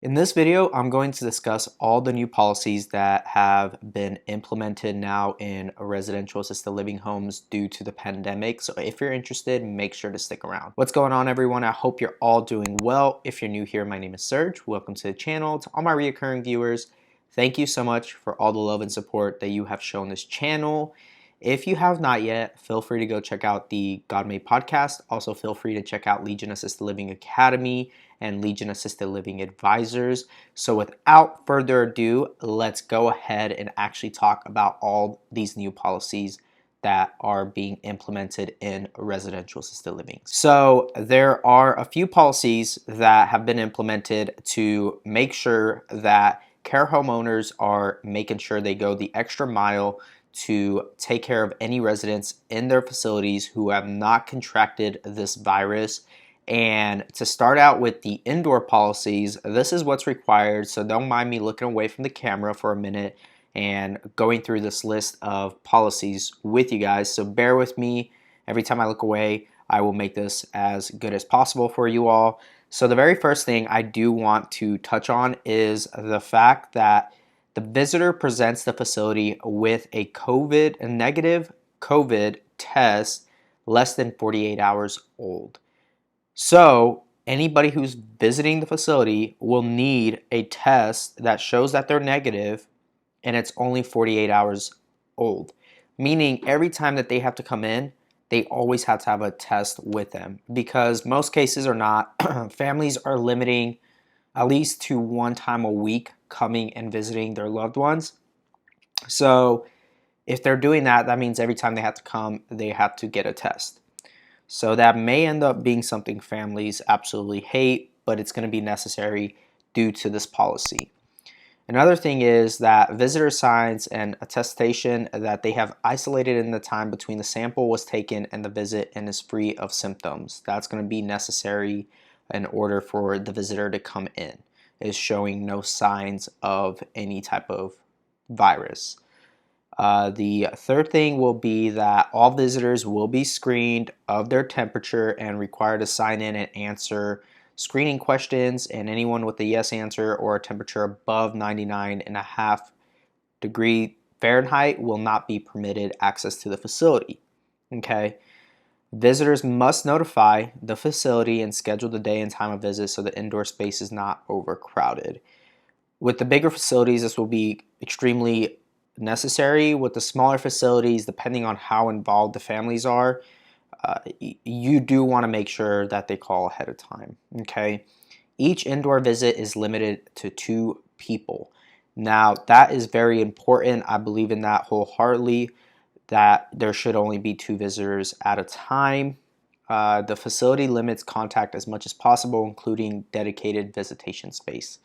In this video, I'm going to discuss all the new policies that have been implemented now in residential assisted living homes due to the pandemic. So if you're interested, make sure to stick around. What's going on, everyone? I hope you're all doing well. If you're new here, my name is Serg. Welcome to the channel. To all my reoccurring viewers, thank you so much for all the love and support that you have shown this channel. If you have not yet, feel free to go check out the God Made podcast. Also, feel free to check out Legion Assisted Living Academy and Legion Assisted Living Advisors. So without further ado, let's go ahead and actually talk about all these new policies that are being implemented in residential assisted living. So there are a few policies that have been implemented to make sure that care homeowners are making sure they go the extra mile to take care of any residents in their facilities who have not contracted this virus. And to start out with the indoor policies, this is what's required. So don't mind me looking away from the camera for a minute and going through this list of policies with you guys. So bear with me. Every time I look away, I will make this as good as possible for you all. So the very first thing I do want to touch on is the fact that the visitor presents the facility with a negative COVID test less than 48 hours old. So anybody who's visiting the facility will need a test that shows that they're negative and it's only 48 hours old. Meaning every time that they have to come in, they always have to have a test with them because most cases are not. Families are limiting at least to one time a week coming and visiting their loved ones. So if they're doing that, that means every time they have to come, they have to get a test. So that may end up being something families absolutely hate, but it's going to be necessary due to this policy. Another thing is that visitor signs an attestation that they have isolated in the time between the sample was taken and the visit and is free of symptoms. That's going to be necessary in order for the visitor to come in, is showing no signs of any type of virus. The third thing will be that all visitors will be screened of their temperature and required to sign in and answer screening questions, and anyone with a yes answer or a temperature above 99.5 degree Fahrenheit will not be permitted access to the facility. Okay. Visitors must notify the facility and schedule the day and time of visit so the indoor space is not overcrowded. With the bigger facilities, this will be extremely necessary. With the smaller facilities, depending on how involved the families are, you do want to make sure that they call ahead of time. Okay, each indoor visit is limited to 2 people. Now that is very important. I believe in that wholeheartedly, that there should only be 2 visitors at a time. The facility limits contact as much as possible, including dedicated visitation space.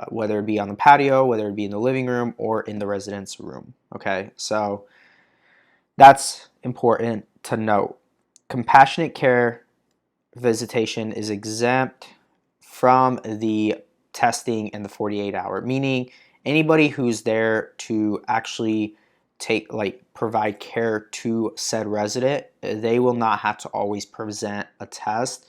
Whether it be on the patio, whether it be in the living room, or in the residence room. Okay, so that's important to note. Compassionate care visitation is exempt from the testing in the 48-hour, meaning anybody who's there to actually provide care to said resident, they will not have to always present a test,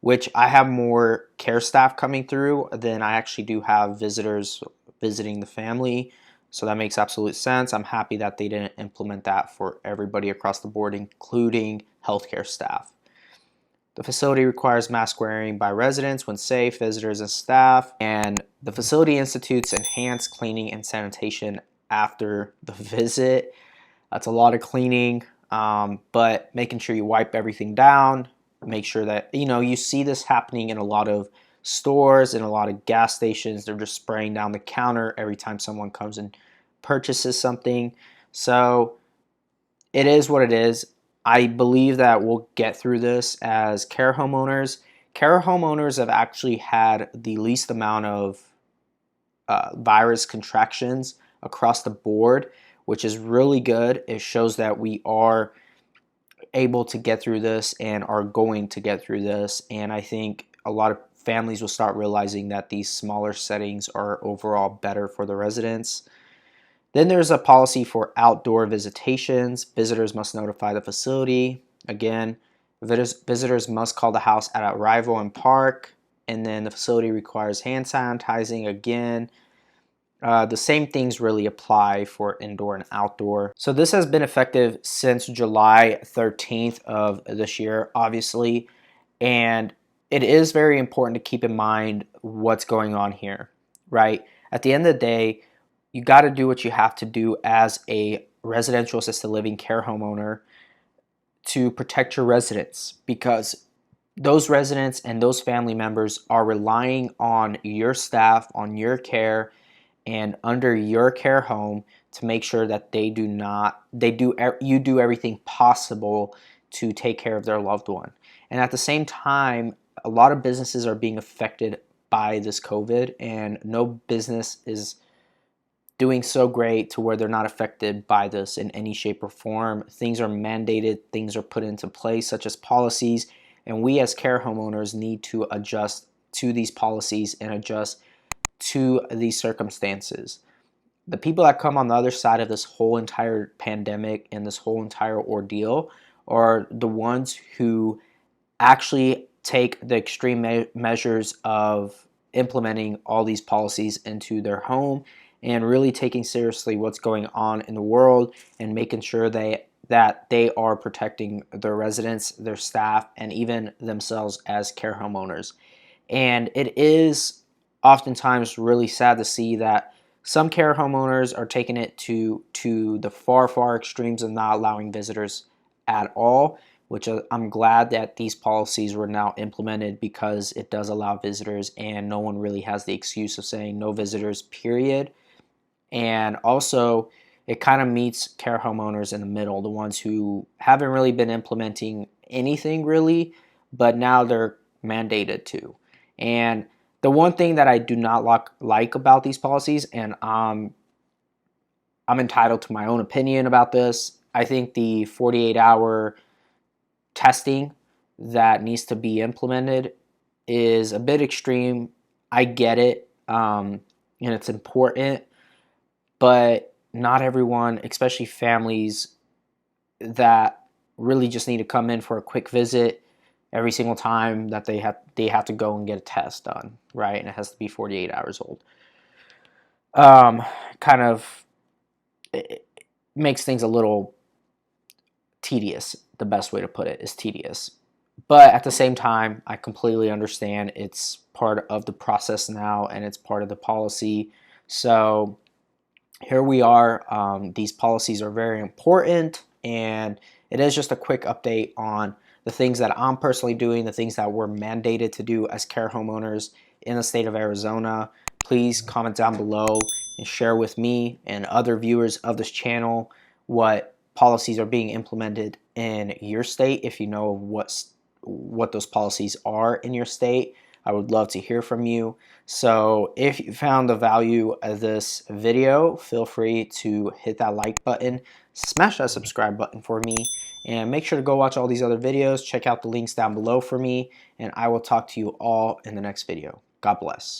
which I have more care staff coming through than I actually do have visitors visiting the family. So that makes absolute sense. I'm happy that they didn't implement that for everybody across the board, including healthcare staff. The facility requires mask wearing by residents when safe, visitors, and staff. And the facility institutes enhanced cleaning and sanitation after the visit. That's a lot of cleaning, but making sure you wipe everything down. Make sure that, you see this happening in a lot of stores and a lot of gas stations. They're just spraying down the counter every time someone comes and purchases something. So it is what it is. I believe that we'll get through this as care homeowners. Care homeowners have actually had the least amount of virus contractions across the board, which is really good. It shows that we are able to get through this and are going to get through this. And I think a lot of families will start realizing that these smaller settings are overall better for the residents. Then there's a policy for outdoor visitations. Visitors must notify the facility. Again, visitors must call the house at arrival and park. and then the facility requires hand sanitizing again. The same things really apply for indoor and outdoor. So this has been effective since July 13th of this year, obviously, and it is very important to keep in mind what's going on here, right? At the end of the day, you got to do what you have to do as a residential assisted living care homeowner to protect your residents, because those residents and those family members are relying on your staff, on your care, and under your care home to make sure that you do everything possible to take care of their loved one. And at the same time, a lot of businesses are being affected by this COVID, and no business is doing so great to where they're not affected by this in any shape or form. Things are mandated, things are put into place, such as policies, and we as care homeowners need to adjust to these policies and adjust to these circumstances. The people that come on the other side of this whole entire pandemic and this whole entire ordeal are the ones who actually take the extreme measures of implementing all these policies into their home and really taking seriously what's going on in the world and making sure that they are protecting their residents, their staff, and even themselves as care homeowners. And it is oftentimes really sad to see that some care homeowners are taking it to the far extremes of not allowing visitors at all, which I'm glad that these policies were now implemented, because it does allow visitors and no one really has the excuse of saying no visitors, period. And also, it kind of meets care homeowners in the middle, the ones who haven't really been implementing anything really, but now they're mandated to. And the one thing that I do not like about these policies, and I'm entitled to my own opinion about this, I think the 48-hour testing that needs to be implemented is a bit extreme. I get it, and it's important, but not everyone, especially families that really just need to come in for a quick visit every single time that they have to go and get a test done, right? And it has to be 48 hours old. Kind of it makes things a little tedious. The best way to put it is tedious. But at the same time, I completely understand it's part of the process now and it's part of the policy. So here we are. These policies are very important, and it is just a quick update on the things that I'm personally doing, the things that we're mandated to do as care homeowners in the state of Arizona. Please comment down below and share with me and other viewers of this channel what policies are being implemented in your state. If you know what those policies are in your state, I would love to hear from you. So if you found the value of this video, feel free to hit that like button, smash that subscribe button for me, and make sure to go watch all these other videos. Check out the links down below for me, and I will talk to you all in the next video. God bless.